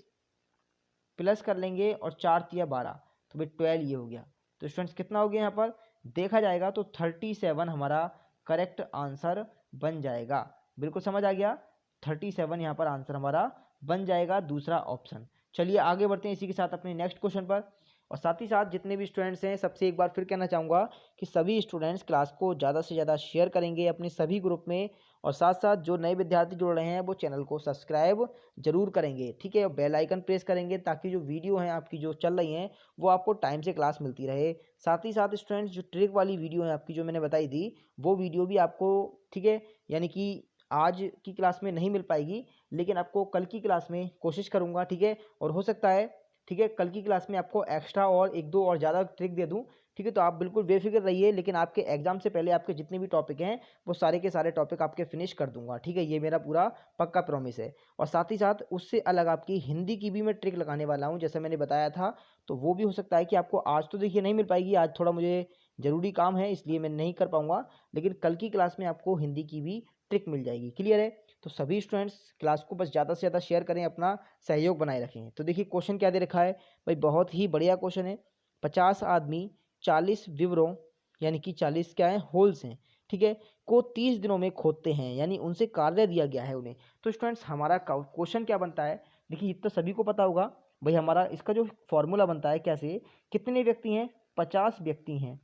प्लस कर लेंगे और 4 × 3 = 12, तो भाई 12 ये हो गया। तो स्टूडेंट्स कितना हो गया, यहाँ पर देखा जाएगा तो 37 हमारा करेक्ट आंसर बन जाएगा। बिल्कुल समझ आ गया, 37 यहाँ पर आंसर हमारा बन जाएगा, दूसरा ऑप्शन। चलिए आगे बढ़ते हैं इसी के साथ अपने नेक्स्ट क्वेश्चन पर। और साथ ही साथ जितने भी स्टूडेंट्स हैं सबसे एक बार फिर कहना चाहूँगा कि सभी स्टूडेंट्स क्लास को ज़्यादा से ज़्यादा शेयर करेंगे अपने सभी ग्रुप में, और साथ साथ जो नए विद्यार्थी जुड़ रहे हैं वो चैनल को सब्सक्राइब जरूर करेंगे, ठीक है, और बेल आइकन प्रेस करेंगे, ताकि जो वीडियो हैं आपकी जो चल रही हैं वो आपको टाइम से क्लास मिलती रहे। साथ ही साथ स्टूडेंट्स जो ट्रिक वाली वीडियो है आपकी जो मैंने बताई थी, वो वीडियो भी आपको, ठीक है, यानी कि आज की क्लास में नहीं मिल पाएगी, लेकिन आपको कल की क्लास में कोशिश करूँगा, ठीक है, और हो सकता है, ठीक है, कल की क्लास में आपको एक्स्ट्रा और 1 2 और ज़्यादा ट्रिक दे दूँ, ठीक है। तो आप बिल्कुल बेफिक्र रहिए, लेकिन आपके एग्जाम से पहले आपके जितने भी टॉपिक हैं वो सारे के सारे टॉपिक आपके फिनिश कर दूंगा, ठीक है, ये मेरा पूरा पक्का प्रॉमिस है। और साथ ही साथ उससे अलग आपकी हिंदी की भी मैं ट्रिक लगाने वाला हूँ, जैसे मैंने बताया था। तो वो भी हो सकता है कि आपको आज तो देखिए नहीं मिल पाएगी, आज थोड़ा मुझे ज़रूरी काम है इसलिए मैं नहीं कर पाऊँगा, लेकिन कल की क्लास में आपको हिंदी की भी ट्रिक मिल जाएगी। क्लियर है। तो सभी स्टूडेंट्स क्लास को बस ज़्यादा से ज़्यादा शेयर करें, अपना सहयोग बनाए रखें। तो देखिए क्वेश्चन क्या दे रखा है, भाई बहुत ही बढ़िया क्वेश्चन है। 50 आदमी 40 विवरों, यानी कि 40 क्या है, होल्स हैं, ठीक है, को 30 दिनों में खोदते हैं, यानी उनसे कार्य दिया गया है उन्हें। तो स्टूडेंट्स हमारा क्वेश्चन क्या बनता है, देखिए इतना सभी को पता होगा भाई, हमारा इसका जो फॉर्मूला बनता है कैसे, कितने व्यक्ति हैं, 50 व्यक्ति हैं,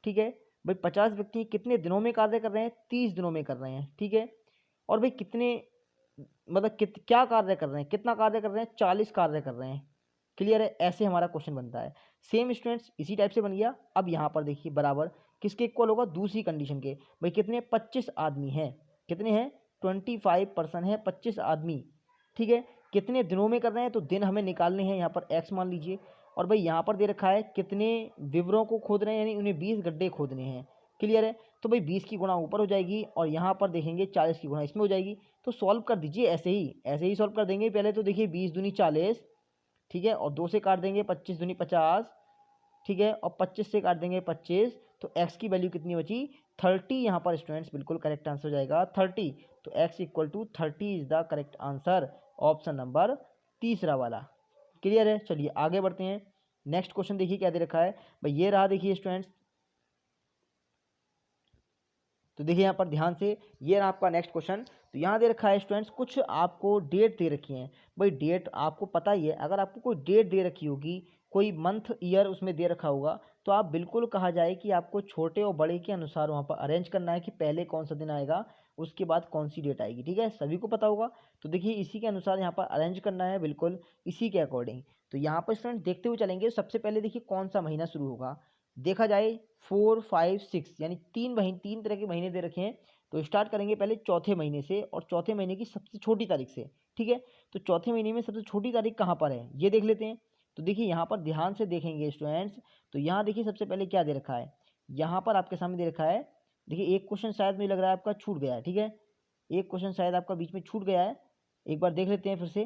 ठीक है, भाई 50 व्यक्ति कितने दिनों में कार्य कर रहे हैं? 30 दिनों में कर रहे हैं, ठीक है। और भाई कितने मतलब क्या कार्य कर रहे हैं, कितना कार्य कर रहे हैं? 40 कार्य कर रहे हैं। क्लियर है? ऐसे हमारा क्वेश्चन बनता है। सेम स्टूडेंट्स इसी टाइप से बन गया। अब यहाँ पर देखिए बराबर किसके इक्वल होगा? दूसरी कंडीशन के। भाई कितने? 25 आदमी हैं। कितने हैं? 25 पर्सन है, 25 आदमी, ठीक है। कितने दिनों में कर रहे हैं? तो दिन हमें निकालने हैं, यहाँ पर एक्स मान लीजिए। और भाई यहाँ पर दे रखा है कितने विवरों को खोद रहे हैं, यानी उन्हें 20 गड्ढे खोदने हैं। क्लियर है? तो भाई 20 की गुणा ऊपर हो जाएगी और यहाँ पर देखेंगे 40 की गुणा इसमें हो जाएगी। तो सॉल्व कर दीजिए ऐसे ही सॉल्व कर देंगे। पहले तो देखिए 20 दूनी 40, ठीक है, और 2 से काट देंगे 25 दूनी 50, ठीक है, और 25 से काट देंगे 25। तो x की वैल्यू कितनी बची? 30। यहाँ पर स्टूडेंट्स बिल्कुल करेक्ट आंसर हो जाएगा 30। तो x equal to 30 is the correct answer, option number तीसरा वाला। क्लियर है? चलिए आगे बढ़ते हैं। नेक्स्ट क्वेश्चन देखिए क्या दे रखा है। भाई ये रहा देखिए स्टूडेंट्स, तो देखिए यहाँ पर ध्यान से, ये रहा आपका नेक्स्ट क्वेश्चन। तो यहाँ दे रखा है स्टूडेंट्स, कुछ आपको डेट दे रखी है। भाई डेट आपको पता ही है, अगर आपको कोई डेट दे रखी होगी, कोई मंथ ईयर उसमें दे रखा होगा, तो आप बिल्कुल कहा जाए कि आपको छोटे और बड़े के अनुसार वहाँ पर अरेंज करना है कि पहले कौन सा दिन आएगा, उसके बाद कौन सी डेट आएगी, ठीक है, सभी को पता होगा। तो देखिए इसी के अनुसार यहाँ पर अरेंज करना है, बिल्कुल इसी के अकॉर्डिंग। तो यहाँ पर स्टूडेंट देखते हुए चलेंगे। सबसे पहले देखिए कौन सा महीना शुरू होगा। देखा जाए 4, 5, 6 यानी 3 तरह के महीने दे रखे हैं। तो स्टार्ट करेंगे पहले चौथे महीने से, और चौथे महीने की सबसे छोटी तारीख से, ठीक है। तो चौथे महीने में सबसे छोटी तारीख कहाँ पर है, ये देख लेते हैं। तो देखिए यहाँ पर ध्यान से देखेंगे स्टूडेंट्स, तो यहाँ देखिए सबसे पहले क्या दे रखा है। यहाँ पर आपके सामने दे रखा है, देखिए एक क्वेश्चन शायद मुझे लग रहा है आपका छूट गया है, ठीक है। एक क्वेश्चन शायद आपका बीच में छूट गया है, एक बार देख लेते हैं फिर से।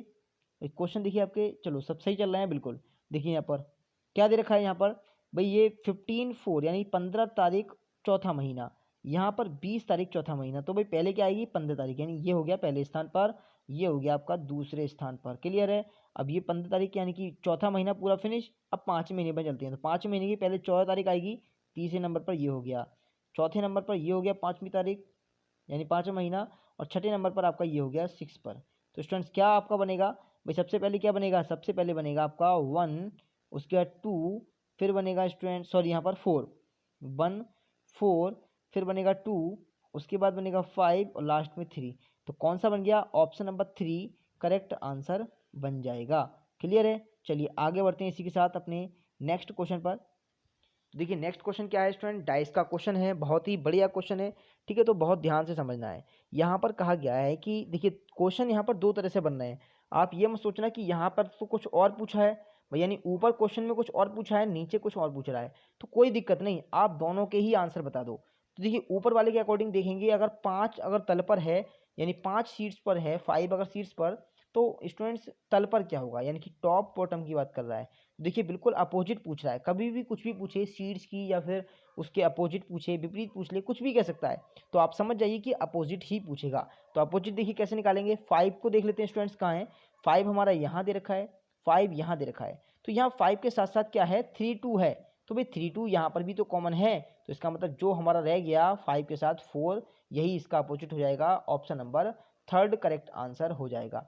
क्वेश्चन देखिए आपके, चलो सब सही चल रहे हैं बिल्कुल। देखिए यहाँ पर क्या दे रखा है, यहाँ पर भाई ये 15/4 यानी 15 तारीख चौथा महीना, यहाँ पर 20 तारीख चौथा महीना। तो भाई पहले क्या आएगी? 15 तारीख, यानी ये हो गया पहले स्थान पर, ये हो गया आपका दूसरे स्थान पर। क्लियर है? अब ये 15 तारीख यानी कि चौथा महीना पूरा फिनिश। अब 5वें महीने पर चलते हैं। तो 5वें महीने की पहले 14 तारीख आएगी, तीसरे नंबर पर ये हो गया, चौथे नंबर पर ये हो गया 5वीं तारीख यानी 5वां महीना, और छठे नंबर पर आपका ये हो गया 6 पर। तो स्टूडेंट्स क्या आपका बनेगा भाई? सबसे पहले क्या बनेगा? सबसे पहले बनेगा आपका 1, उसके बाद 2, फिर बनेगा स्टूडेंट, सॉरी यहाँ पर 4, 1 4, फिर बनेगा 2, उसके बाद बनेगा 5 और लास्ट में 3। तो कौन सा बन गया? ऑप्शन नंबर 3 करेक्ट आंसर बन जाएगा। क्लियर है? चलिए आगे बढ़ते हैं इसी के साथ अपने नेक्स्ट क्वेश्चन पर। तो देखिए नेक्स्ट क्वेश्चन क्या है स्टूडेंट, डाइस का क्वेश्चन है, बहुत ही बढ़िया क्वेश्चन है, ठीक है। तो बहुत ध्यान से समझना है। यहाँ पर कहा गया है कि देखिए क्वेश्चन यहाँ पर दो तरह से बन रहे हैं। आप ये मत सोचना कि यहाँ पर तो कुछ और पूछा है, यानी ऊपर क्वेश्चन में कुछ और पूछा है, नीचे कुछ और पूछ रहा है, तो कोई दिक्कत नहीं, आप दोनों के ही आंसर बता दो। तो देखिए ऊपर वाले के अकॉर्डिंग देखेंगे, अगर 5 अगर तल पर है, यानी 5 सीट्स पर है, 5 अगर सीट्स पर, तो स्टूडेंट्स तल पर क्या होगा, यानी कि टॉप बॉटम की बात कर रहा है। देखिए बिल्कुल अपोजिट पूछ रहा है, कभी भी कुछ भी पूछे सीड्स की, या फिर उसके अपोजिट पूछे, विपरीत पूछ ले, कुछ भी कह सकता है। तो आप समझ जाइए कि अपोजिट ही पूछेगा। तो अपोजिट देखिए कैसे निकालेंगे, 5 को देख लेते हैं स्टूडेंट्स कहाँ है। 5 हमारा यहाँ दे रखा है, 5 यहाँ दे रखा है। तो यहाँ 5 के साथ साथ क्या है, 3 2 है। तो भाई 3 2 यहाँ पर भी तो कॉमन है। तो इसका मतलब जो हमारा रह गया 5 के साथ 4, यही इसका अपोजिट हो जाएगा, ऑप्शन नंबर 3 करेक्ट आंसर हो जाएगा।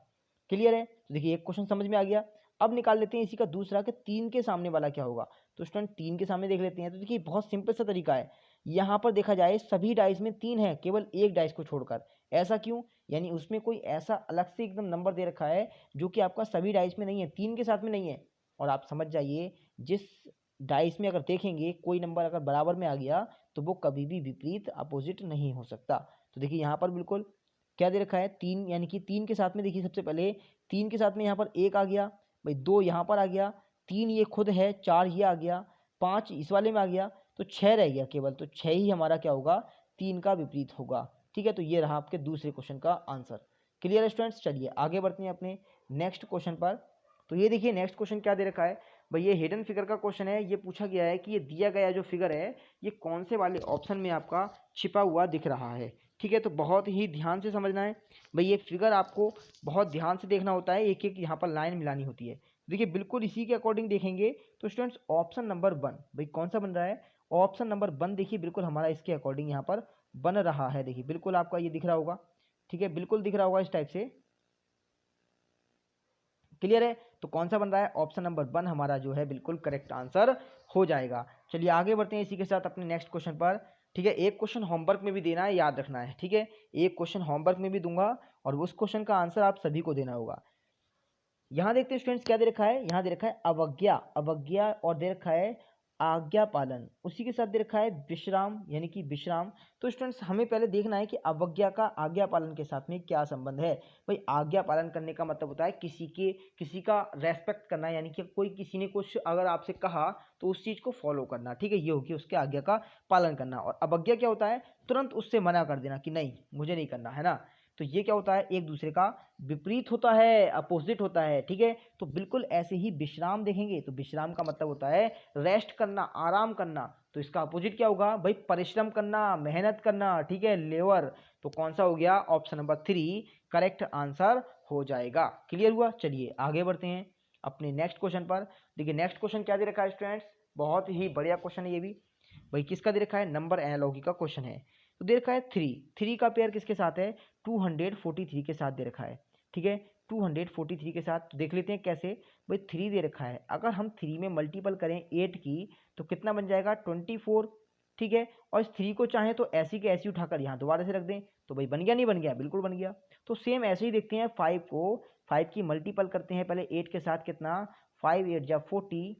क्लियर है? तो देखिए एक क्वेश्चन समझ में आ गया। अब निकाल लेते हैं इसी का दूसरा कि 3 के सामने वाला क्या होगा। तो स्टूडेंट 3 के सामने देख लेते हैं। तो देखिए बहुत सिंपल सा तरीका है। यहाँ पर देखा जाए सभी डाइस में 3 है, केवल एक डाइस को छोड़कर। ऐसा क्यों? यानी उसमें कोई ऐसा अलग से एकदम नंबर दे रखा है जो कि आपका सभी डाइस में नहीं है, 3 के साथ में नहीं है। और आप समझ जाइए, जिस डाइस में अगर देखेंगे कोई नंबर अगर बराबर में आ गया, तो वो कभी भी विपरीत अपोजिट नहीं हो सकता। तो देखिए यहाँ पर बिल्कुल क्या दे रखा है, 3, यानी कि 3 के साथ में देखिए सबसे पहले 3 के साथ में यहाँ पर 1 आ गया, भाई 2 यहाँ पर आ गया, 3 ये खुद है, 4 ये आ गया, 5 इस वाले में आ गया, तो 6 रह गया केवल। तो 6 ही हमारा क्या होगा, 3 का विपरीत होगा। ठीक है, तो ये रहा आपके दूसरे क्वेश्चन का आंसर। क्लियर है स्टूडेंट्स? चलिए आगे बढ़ते हैं अपने नेक्स्ट क्वेश्चन पर। तो ये देखिए नेक्स्ट क्वेश्चन क्या दे रखा है भाई, ये हिडन फिगर का क्वेश्चन है। ये पूछा गया है कि ये दिया गया जो फिगर है, ये कौन से वाले ऑप्शन में आपका छिपा हुआ दिख रहा है। ठीक है, तो बहुत ही ध्यान से समझना है भाई, ये फिगर आपको बहुत ध्यान से देखना होता है, एक एक यहाँ पर लाइन मिलानी होती है। देखिए बिल्कुल इसी के अकॉर्डिंग देखेंगे। तो स्टूडेंट्स ऑप्शन नंबर 1 भाई कौन सा बन रहा है, ऑप्शन नंबर 1 देखिए बिल्कुल हमारा इसके अकॉर्डिंग यहाँ पर बन रहा है। देखिए बिल्कुल आपका ये दिख रहा होगा, ठीक है, बिल्कुल दिख रहा होगा इस टाइप से। क्लियर है? तो कौन सा बन रहा है, ऑप्शन नंबर 1 हमारा जो है बिल्कुल करेक्ट आंसर हो जाएगा। चलिए आगे बढ़ते हैं इसी के साथ अपने नेक्स्ट क्वेश्चन पर। ठीक है, एक क्वेश्चन होमवर्क में भी देना है, याद रखना है। ठीक है, एक क्वेश्चन होमवर्क में भी दूंगा और उस क्वेश्चन का आंसर आप सभी को देना होगा। यहाँ देखते हैं स्टूडेंट्स क्या दे रखा है, यहाँ दे रखा है अवज्ञा, अवज्ञा और दे रखा है आज्ञा पालन, उसी के साथ दे रखा है विश्राम यानी कि विश्राम। तो स्टूडेंट्स हमें पहले देखना है कि अवज्ञा का आज्ञा पालन के साथ में क्या संबंध है। भाई आज्ञा पालन करने का मतलब होता है किसी का रेस्पेक्ट करना, यानी कि कोई किसी ने कुछ अगर आपसे कहा तो उस चीज़ को फॉलो करना। ठीक है, ये होगी उसके आज्ञा का पालन करना। और अवज्ञा क्या होता है, तुरंत उससे मना कर देना कि नहीं मुझे नहीं करना है ना। तो ये क्या होता है, एक दूसरे का विपरीत होता है, अपोजिट होता है। ठीक है, तो बिल्कुल ऐसे ही विश्राम देखेंगे तो विश्राम का मतलब होता है रेस्ट करना, आराम करना। तो इसका अपोजिट क्या होगा भाई, परिश्रम करना, मेहनत करना। ठीक है, लेवर। तो कौन सा हो गया, ऑप्शन नंबर 3 करेक्ट आंसर हो जाएगा। क्लियर हुआ, चलिए आगे बढ़ते हैं अपने नेक्स्ट क्वेश्चन पर। देखिए नेक्स्ट क्वेश्चन क्या दे रखा है स्टूडेंट्स, बहुत ही बढ़िया क्वेश्चन है ये भी। भाई किसका दे रखा है, नंबर एनालॉजी का क्वेश्चन है। तो दे रखा है 3 का पेयर किसके साथ है, 243 के साथ दे रखा है। ठीक है, 243 के साथ। तो देख लेते हैं कैसे। भाई 3 दे रखा है, अगर हम 3 में मल्टीपल करें 8 की तो कितना बन जाएगा 24। ठीक है, और इस 3 को चाहें तो ऐसी के ऐसी उठाकर यहाँ दोबारा से रख दें तो भाई बन गया, नहीं बन गया, बिल्कुल बन गया। तो सेम ऐसे ही देखते हैं 5 को, 5 की मल्टीपल करते हैं पहले 8 के साथ, कितना 5 8 जा 40।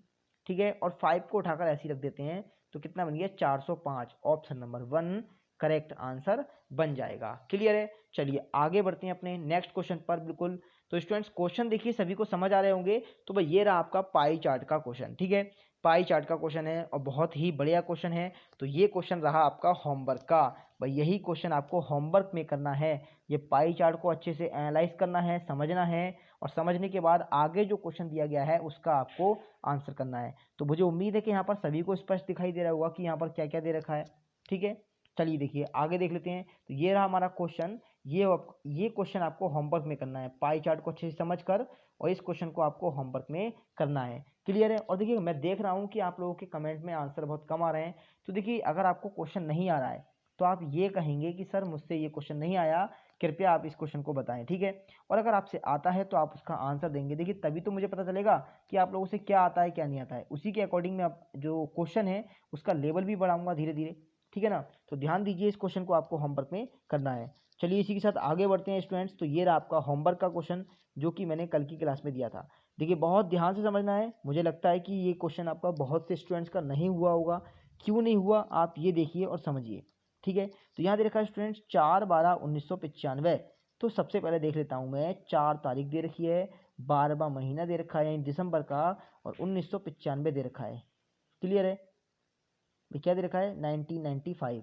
ठीक है, और 5 को उठाकर ऐसे ही रख देते हैं तो कितना बन गया 405। ऑप्शन नंबर 1 करेक्ट आंसर बन जाएगा। क्लियर है, चलिए आगे बढ़ते हैं अपने नेक्स्ट क्वेश्चन पर। बिल्कुल, तो स्टूडेंट्स क्वेश्चन देखिए सभी को समझ आ रहे होंगे। तो भाई ये रहा आपका पाई चार्ट का क्वेश्चन। ठीक है, पाई चार्ट का क्वेश्चन है और बहुत ही बढ़िया क्वेश्चन है। तो ये क्वेश्चन रहा आपका होमवर्क का। भाई यही क्वेश्चन आपको होमवर्क में करना है, ये पाई चार्ट को अच्छे से एनालाइज करना है, समझना है, और समझने के बाद आगे जो क्वेश्चन दिया गया है उसका आपको आंसर करना है। तो मुझे उम्मीद है कि यहाँ पर सभी को स्पष्ट दिखाई दे रहा होगा कि यहाँ पर क्या क्या दे रखा है। ठीक है, चलिए देखिए आगे देख लेते हैं। तो ये रहा हमारा क्वेश्चन, ये क्वेश्चन आपको होमवर्क में करना है, पाई चार्ट को अच्छे से समझकर, और इस क्वेश्चन को आपको होमवर्क में करना है। क्लियर है, और देखिए मैं देख रहा हूँ कि आप लोगों के कमेंट में आंसर बहुत कम आ रहे हैं। तो देखिए अगर आपको क्वेश्चन नहीं आ रहा है तो आप ये कहेंगे कि सर मुझसे ये क्वेश्चन नहीं आया, कृपया आप इस क्वेश्चन को बताएं। ठीक है, और अगर आपसे आता है तो आप उसका आंसर देंगे। देखिए तभी तो मुझे पता चलेगा कि आप लोगों से क्या आता है क्या नहीं आता है, उसी के अकॉर्डिंग में आप जो क्वेश्चन है उसका लेवल भी बढ़ाऊंगा धीरे धीरे। ठीक है ना, तो ध्यान दीजिए इस क्वेश्चन को आपको होमवर्क में करना है। चलिए इसी के साथ आगे बढ़ते हैं स्टूडेंट्स। तो ये रहा आपका होमवर्क का क्वेश्चन जो कि मैंने कल की क्लास में दिया था। देखिए बहुत ध्यान से समझना है, मुझे लगता है कि ये क्वेश्चन आपका बहुत से स्टूडेंट्स का नहीं हुआ होगा। क्यों नहीं हुआ आप ये देखिए और समझिए। ठीक है, तो यहाँ दे रखा है स्टूडेंट्स 4/12/1995। तो सबसे पहले देख लेता हूँ मैं, 4 तारीख दे रखी है, 12वां महीना दे रखा है यानी दिसंबर का, और 1995 दे रखा है। क्लियर है, क्या दे रखा है 1995।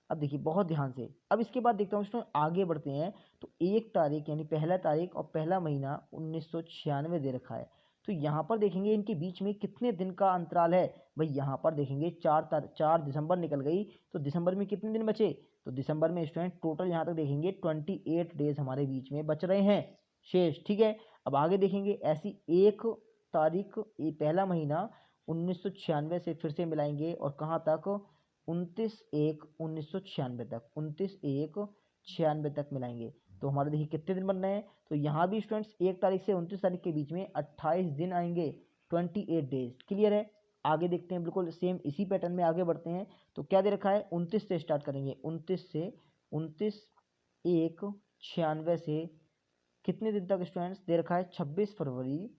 अब देखिए बहुत ध्यान से, अब इसके बाद देखता हूँ स्टूडेंट आगे बढ़ते हैं। तो 1 तारीख यानी पहला तारीख और पहला महीना 1996 दे रखा है। तो यहाँ पर देखेंगे इनके बीच में कितने दिन का अंतराल है। भाई यहाँ पर देखेंगे 4 दिसंबर निकल गई, तो दिसंबर में कितने दिन बचे, तो दिसंबर में स्टूडेंट टोटल यहाँ तक देखेंगे 28 डेज हमारे बीच में बच रहे हैं शेष। ठीक है, अब आगे देखेंगे ऐसी 1 तारीख पहला महीना 1996 से फिर से मिलाएंगे और कहाँ तक 29/1/1996 तक, 29/1/96 तक मिलाएंगे। तो हमारे देखिए कितने दिन बन रहे हैं। तो यहाँ भी स्टूडेंट्स 1 तारीख से 29 तारीख के बीच में 28 दिन आएंगे, 28 डेज। क्लियर है, आगे देखते हैं बिल्कुल सेम इसी पैटर्न में आगे बढ़ते हैं। तो क्या दे रखा है 29 से स्टार्ट करेंगे, 29/1/96 से कितने दिन तक स्टूडेंट्स दे रखा है 26 फरवरी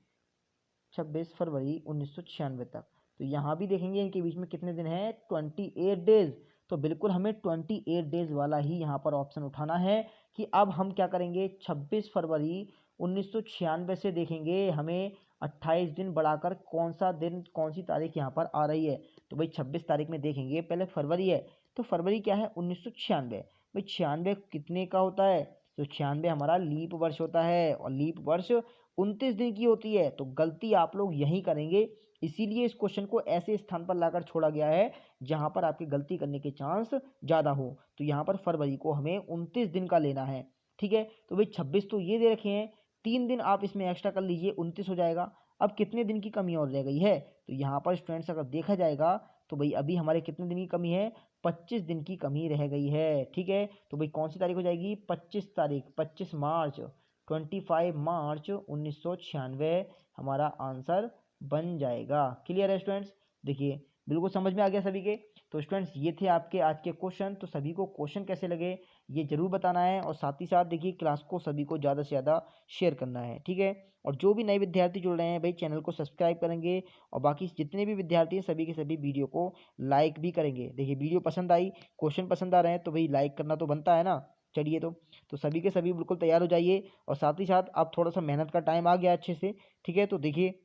1996 तक। तो यहाँ भी देखेंगे इनके बीच में कितने दिन हैं 28 डेज। तो बिल्कुल हमें 28 डेज वाला ही यहाँ पर ऑप्शन उठाना है कि अब हम क्या करेंगे 26 फरवरी 1996 से देखेंगे हमें 28 दिन बढ़ाकर कौन सा दिन कौन सी तारीख यहाँ पर आ रही है। तो भाई 26 तारीख में देखेंगे, पहले फरवरी है, तो फरवरी क्या है 1996। भाई 96 कितने का होता है, तो 96 हमारा लीप वर्ष होता है, और लीप वर्ष 29 दिन की होती है। तो गलती आप लोग यही करेंगे, इसीलिए इस क्वेश्चन को ऐसे स्थान पर लाकर छोड़ा गया है जहां पर आपकी गलती करने के चांस ज़्यादा हो। तो यहाँ पर फरवरी को हमें 29 दिन का लेना है। ठीक है, तो भाई 26 तो ये दे रखे हैं, 3 दिन आप इसमें एक्स्ट्रा कर लीजिए, 29 हो जाएगा। अब कितने दिन की कमी और रह गई है, तो यहाँ पर स्टूडेंट्स अगर देखा जाएगा तो भाई अभी हमारे कितने दिन की कमी है, 25 दिन की कमी रह गई है। ठीक है, तो भाई कौन सी तारीख हो जाएगी 25 तारीख, 25 मार्च, 25 मार्च 1996 हमारा आंसर बन जाएगा। क्लियर है स्टूडेंट्स, देखिए बिल्कुल समझ में आ गया सभी के। तो स्टूडेंट्स ये थे आपके आज के क्वेश्चन। तो सभी को क्वेश्चन कैसे लगे ये जरूर बताना है, और साथ ही साथ देखिए क्लास को सभी को ज़्यादा से ज़्यादा शेयर करना है, ठीक है। और जो भी नए विद्यार्थी जुड़ रहे हैं भाई चैनल को सब्सक्राइब करेंगे, और बाकी जितने भी विद्यार्थी हैं सभी के सभी वीडियो को लाइक भी करेंगे। देखिए वीडियो पसंद आई, क्वेश्चन पसंद आ रहे हैं तो भाई लाइक करना तो बनता है ना। चलिए तो सभी के सभी बिल्कुल तैयार हो जाइए, और साथ ही साथ अब थोड़ा सा मेहनत का टाइम आ गया अच्छे से, ठीक है। तो देखिए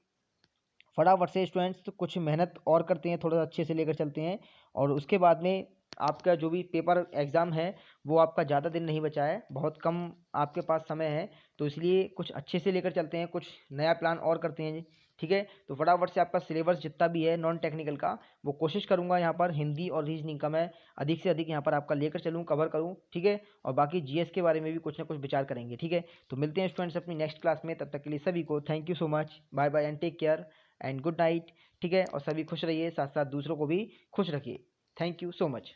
फटाफट से स्टूडेंट्स तो कुछ मेहनत और करते हैं, थोड़ा अच्छे से लेकर चलते हैं, और उसके बाद में आपका जो भी पेपर एग्ज़ाम है वो आपका ज़्यादा दिन नहीं बचा है, बहुत कम आपके पास समय है। तो इसलिए कुछ अच्छे से लेकर चलते हैं, कुछ नया प्लान और करते हैं जी, ठीक है। तो फटाफट से आपका सिलेबस जितना भी है नॉन टेक्निकल का वो कोशिश करूंगा यहाँ पर हिंदी और रीजनिंग का मैं अधिक से अधिक यहाँ पर आपका लेकर चलूँ, कवर करूँ, ठीक है। और बाकी जीएस के बारे में भी कुछ ना कुछ विचार करेंगे, ठीक है। तो मिलते हैं स्टूडेंट्स अपनी नेक्स्ट क्लास में, तब तक के लिए सभी को thank you so much, bye bye and take care and good night, ठीक है। और सभी खुश रहिए, साथ साथ दूसरों को भी खुश रखिए। Thank you so much.